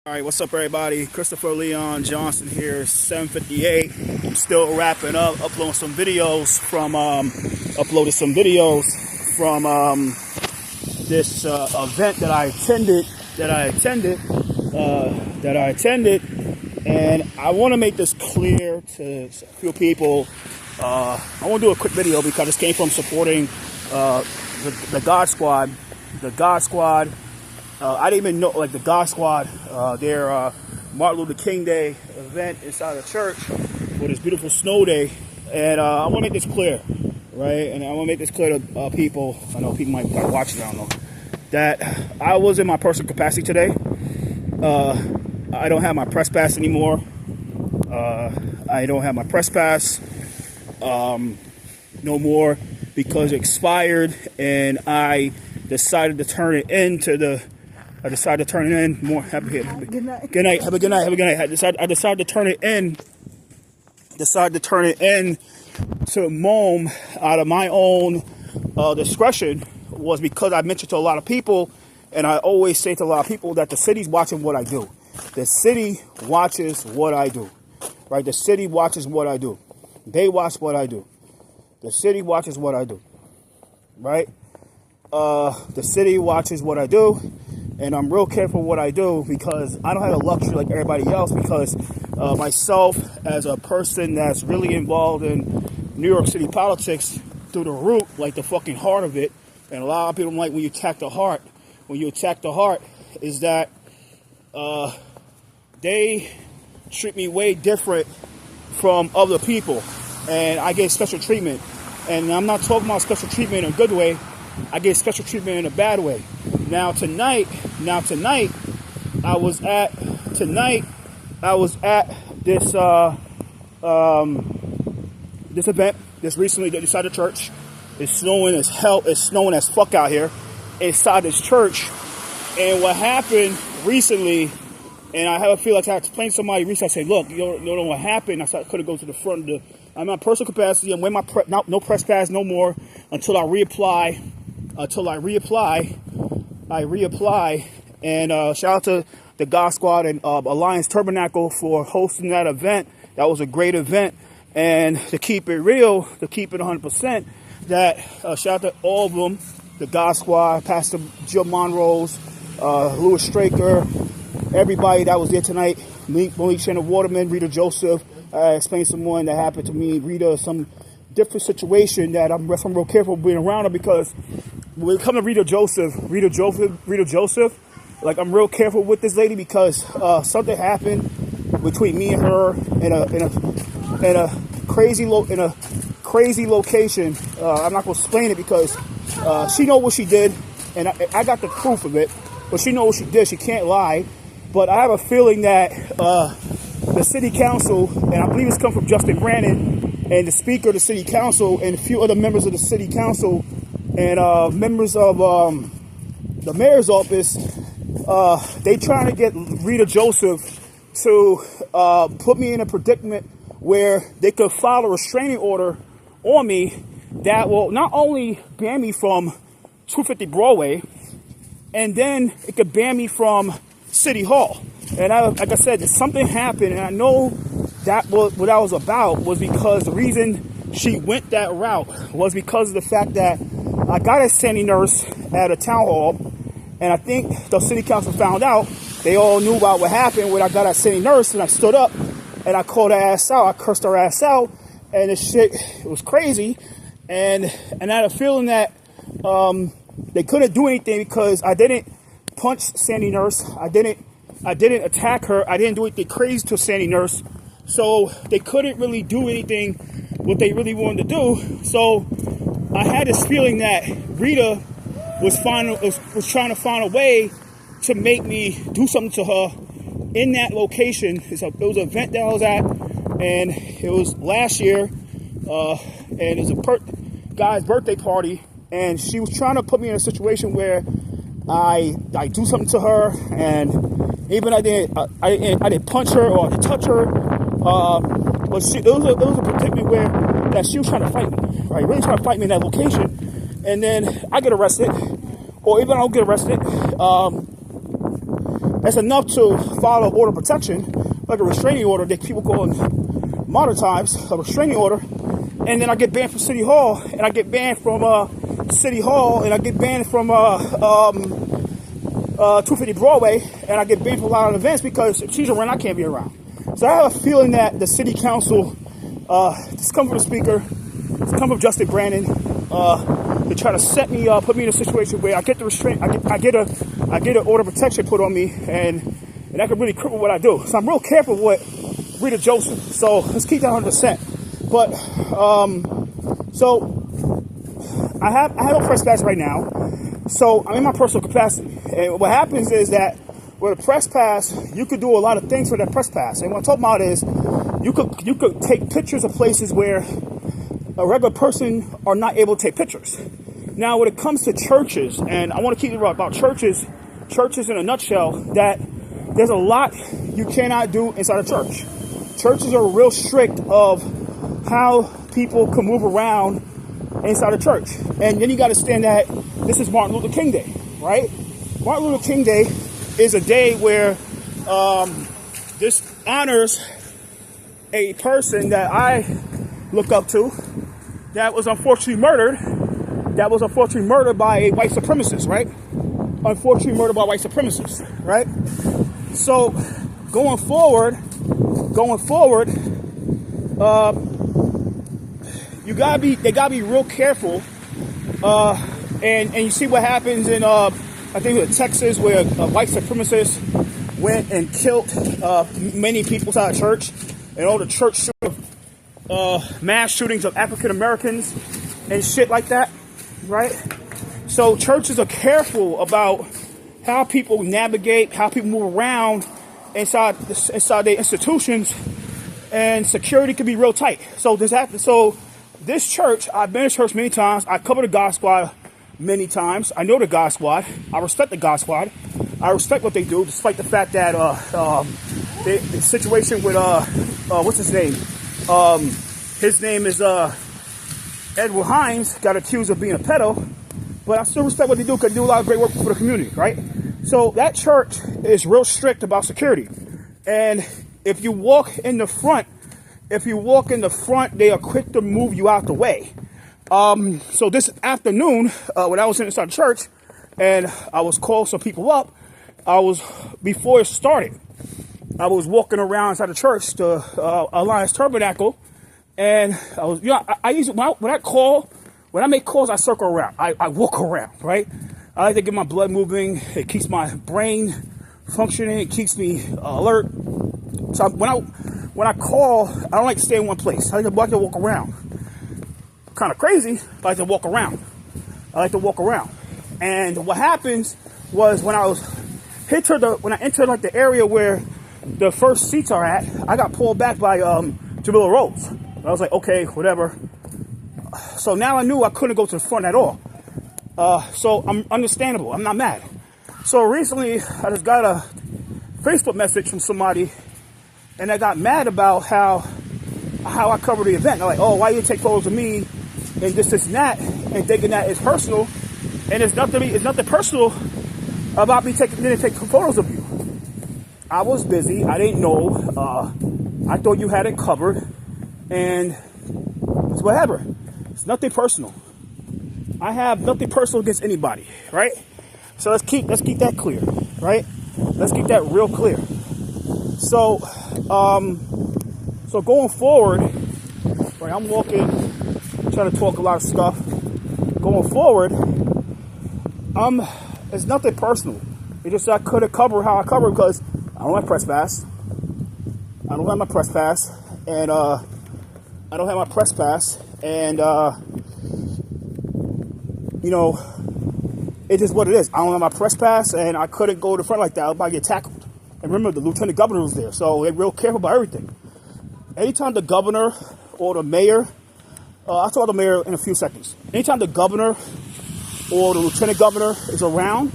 All right, what's up, everybody? Christopher Leon Johnson here, 7:58. I'm still wrapping up, uploading some videos from this event that I attended, and I want to make this clear to a few people. I want to do a quick video because this came from supporting the God Squad. The God Squad. I didn't even know, like, the God Squad, their Martin Luther King Day event inside the church for this beautiful snow day. And I want to make this clear, right? And I want to make this clear to people. I know people might watch it, I don't know. That I was in my personal capacity today. I don't have my press pass anymore. I don't have my press pass no more because it expired, and I decided to turn it into I decided to turn it in more. Good night. Good night. Have a good night. Have a good night. I decided to turn it in. To MOAM out of my own discretion was because I mentioned to a lot of people, and I always say to a lot of people that the city's watching what I do. The city watches what I do, right? The city watches what I do. They watch what I do. The city watches what I do, right? The city watches what I do. And I'm real careful what I do because I don't have the luxury like everybody else, because myself as a person that's really involved in New York City politics through the root, like the fucking heart of it. And a lot of people don't like when you attack the heart. When you attack the heart is that they treat me way different from other people. And I get special treatment. And I'm not talking about special treatment in a good way. I get special treatment in a bad way. Now tonight, I was at this this event that's recently inside the church. It's snowing as hell. It's snowing as fuck out here inside this church. And what happened recently, and I have a feel like I had to explain to somebody recently. I said, look, you don't know what happened. I said I could have gone to the front of the. I'm in personal capacity. I'm wearing my no press pass no more until I reapply. I reapply, and shout out to the God Squad and Alliance Tabernacle for hosting that event. That was a great event. And to keep it real, to keep it 100%, that shout out to all of them, the God Squad, Pastor Jill Monrose, Louis Straker, everybody that was there tonight, Monique Shannon Waterman, Rita Joseph. I explained someone that happened to me, Rita, some different situation that I'm real careful being around her, because when it comes to Rita Joseph, like, I'm real careful with this lady because something happened between me and her in a crazy location. I'm not gonna explain it because she know what she did, and I got the proof of it. But she know what she did. She can't lie. But I have a feeling that the city council, and I believe it's come from Justin Brannon, and the speaker of the city council, and a few other members of the city council, and members of the mayor's office, they trying to get Rita Joseph to put me in a predicament where they could file a restraining order on me that will not only ban me from 250 Broadway, and then it could ban me from City Hall. And like I said, something happened, and I know that what that was about was because the reason she went that route was because of the fact that I got a Sandy Nurse at a town hall, and I think the city council found out. They all knew about what happened when I got a Sandy Nurse, and I stood up and I called her ass out. I cursed her ass out, and this shit, it was crazy. And I had a feeling that they couldn't do anything because I didn't punch Sandy Nurse. I didn't attack her. I didn't do anything crazy to Sandy Nurse. So they couldn't really do anything what they really wanted to do. So I had this feeling that Rita was trying to find a way to make me do something to her in that location. It was an event that I was at, and it was last year, and it was a guy's birthday party, and she was trying to put me in a situation where I do something to her, and even I didn't punch her or I didn't touch her, but there was a predicament where that she was trying to fight me, right? Really trying to fight me in that location, and then I get arrested, or even I don't get arrested. That's enough to follow order of protection, like a restraining order that people call in modern times, a restraining order. And then I get banned from City Hall, and I get banned from City Hall, and I get banned from 250 Broadway, and I get banned from a lot of events because if she's around, I can't be around. So I have a feeling that the city council, this comes from the speaker, this comes from Justin Brandon, to try to set me up, put me in a situation where I get the restraint, I get an order of protection put on me, and that could really cripple what I do. So I'm real careful with Rita Joseph. So let's keep that 100%. But so I have a press pass right now. So I'm in my personal capacity, and what happens is that with a press pass, you could do a lot of things with that press pass. And what I'm talking about is you could take pictures of places where a regular person are not able to take pictures. Now, when it comes to churches, and I want to keep it about churches in a nutshell, that there's a lot you cannot do inside a church. Churches are real strict of how people can move around inside a church. And then you got to understand that this is Martin Luther King Day, right? Martin Luther King Day is a day where this honors a person that I look up to that was unfortunately murdered by a white supremacist, right? Unfortunately murdered by white supremacists, right? So going forward, they gotta be real careful. And you see what happens in I think it was Texas, where a white supremacist went and killed many people outside of church, and all the church mass shootings of African Americans and shit like that, right? So churches are careful about how people navigate, how people move around inside their institutions, and security can be real tight. So this church, I've been to church many times. I covered the God Squad many times. I know the God Squad. I respect the God Squad. I respect what they do, despite the fact that the situation with what's his name? His name is Edward Hines, got accused of being a pedo. But I still respect what they do because they do a lot of great work for the community, right? So that church is real strict about security. And if you walk in the front, they are quick to move you out the way. So this afternoon, when I was inside the church and I was called some people up, before it started, I was walking around inside the church, the Alliance Tabernacle, and I usually, when I make calls, I circle around. I walk around, right? I like to get my blood moving. It keeps my brain functioning. It keeps me alert. So when I call, I don't like to stay in one place. I like to walk around. Kind of crazy, but I like to walk around. And what happens was when I entered like the area where the first seats are at, I got pulled back by Jamila Rhodes. I was like, okay, whatever. So now I knew I couldn't go to the front at all. So I'm understandable. I'm not mad. So recently, I just got a Facebook message from somebody, and I got mad about how I covered the event. They're like, oh, why you take photos of me and this and that, and thinking that it's personal. And it's nothing personal about me taking photos of you. I was busy. I didn't know. I thought you had it covered, and it's whatever. It's nothing personal. I have nothing personal against anybody, right? So let's keep that clear, right? Let's keep that real clear. So going forward, right? I'm walking, trying to talk a lot of stuff. Going forward, it's nothing personal. It's just I couldn't cover how I cover because I don't have press pass. I don't have my press pass, and it's just what it is. I don't have my press pass, and I couldn't go to the front like that. I was about to get tackled. And remember, the lieutenant governor was there, so they're real careful about everything. Anytime the governor or the mayor, I'll talk about the mayor in a few seconds. Anytime the governor or the lieutenant governor is around,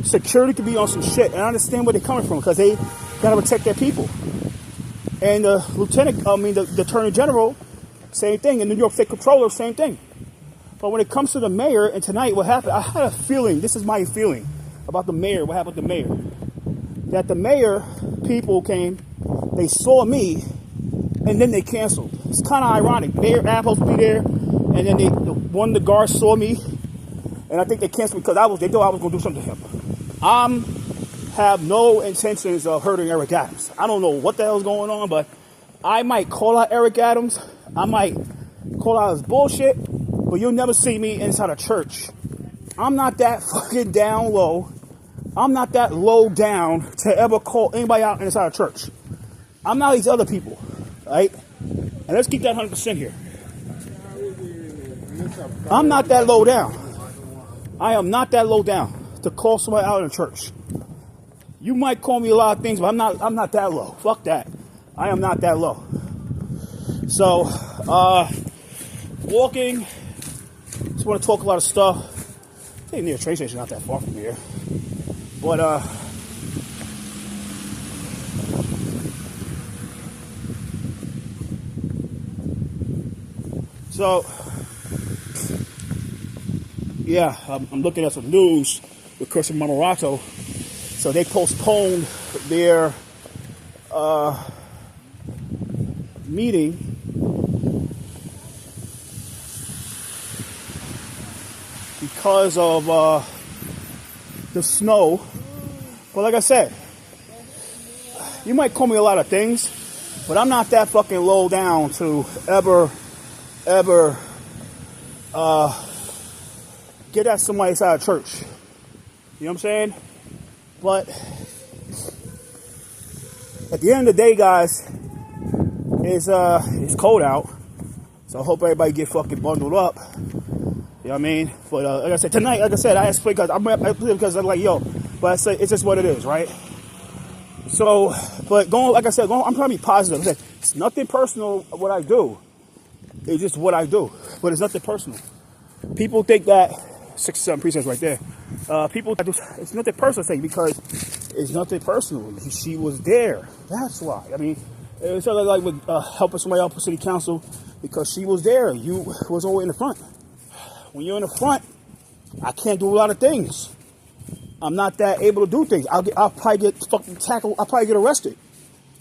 security can be on some shit. And I understand where they're coming from because they gotta protect their people. And the the attorney general, same thing. And the New York State Comptroller, same thing. But when it comes to the mayor, and tonight what happened, I had a feeling, this is my feeling about the mayor, what happened with the mayor. that the mayor people came, they saw me, and then they canceled. It's kind of ironic. Mayor Apple's be there, and then one of the guards saw me, and I think they canceled because they thought I was going to do something to him. Have no intentions of hurting Eric Adams. I don't know what the hell's going on, but I might call out Eric Adams. I might call out his bullshit, but you'll never see me inside a church. I'm not that fucking down low. I'm not that low down to ever call anybody out inside a church. I'm not these other people, right? And let's keep that 100% here. I'm not that low down. I am not that low down to call somebody out in a church. You might call me a lot of things, but I'm not that low. Fuck that. I am not that low. So, walking. Just want to talk a lot of stuff. I think near a train station, not that far from here. But, so, yeah, I'm looking at some news with Christian Monerato. So they postponed their meeting because of the snow. But like I said, you might call me a lot of things, but I'm not that fucking low down to ever get at somebody inside of church. You know what I'm saying? But at the end of the day, guys, it's cold out. So I hope everybody get fucking bundled up. You know what I mean? But like I said, tonight, I explained because I'm like, yo, but I say it's just what it is, right? So, but I'm trying to be positive. It's nothing personal what I do. It's just what I do. But it's nothing personal. People think that 67 presets right there. It's nothing personal thing because it's nothing personal. She was there. That's why. I mean, it's sort of like with helping somebody out for city council because she was there. You was always in the front. When you're in the front, I can't do a lot of things. I'm not that able to do things. I'll probably get fucking tackled. I'll probably get arrested.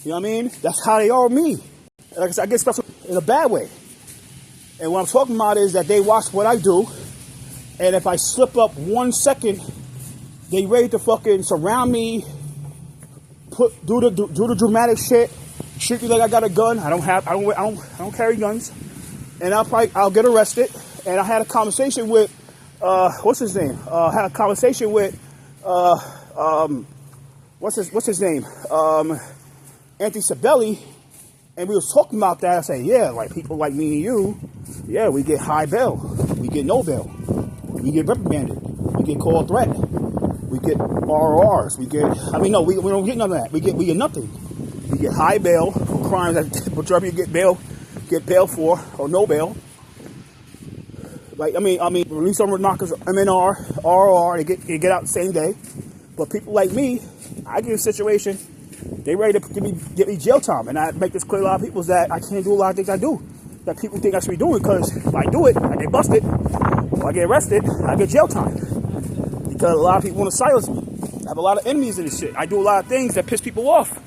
You know what I mean? That's how they are with me. Like I said, I get special in a bad way. And what I'm talking about is that they watch what I do. And if I slip up 1 second, they ready to fucking surround me, do the dramatic shit, shoot me like I got a gun. I don't carry guns, and I'll get arrested. And I had a conversation with what's his name? Had a conversation with what's his name? Anthony Sabelli, and we was talking about that. I said, yeah, like people like me and you, yeah, we get high bail, we get no bail. We get reprimanded. We get called threat. We get RRs. We don't get none of that. We get nothing. We get high bail for crimes that majority get bail for or no bail. Like release on knockers, MNR, RR, they get out the same day. But people like me, I get in a situation, they ready to get me jail time, and I make this clear to a lot of people is that I can't do a lot of things I do that people think I should be doing because if I do it, I get busted. If I get arrested, I get jail time. Because a lot of people want to silence me. I have a lot of enemies in this shit. I do a lot of things that piss people off.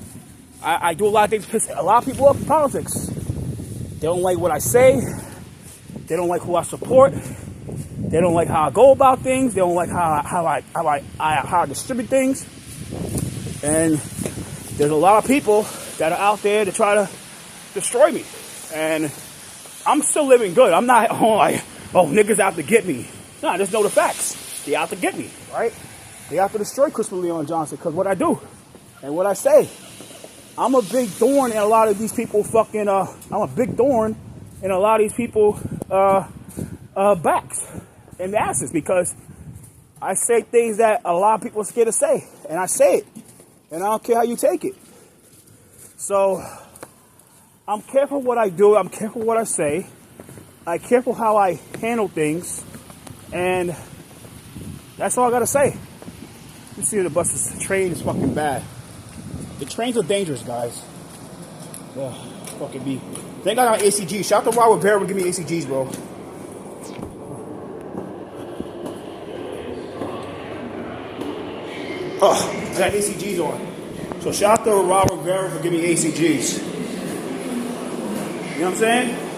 I do a lot of things that piss a lot of people off in politics. They don't like what I say. They don't like who I support. They don't like how I go about things. They don't like how I distribute things. And there's a lot of people that are out there to try to destroy me. And I'm still living good. I'm not niggas out to get me. Nah, just know the facts. They out to get me, right? They out to destroy Christopher Leon Johnson because what I do and what I say. I'm a big thorn in a lot of these people I'm a big thorn in a lot of these people backs and asses because I say things that a lot of people are scared to say. And I say it. And I don't care how you take it. So I'm careful what I do. I'm careful what I say. I'm careful how I handle things. And that's all I got to say. You see the buses. The train is fucking bad. The trains are dangerous, guys. Fucking me. Thank God I got ACGs. Shout out to Robert Bear to give me ACGs, bro. Oh, I got ACGs on. So shout out to Robert Rivera for giving me ACGs. You know what I'm saying?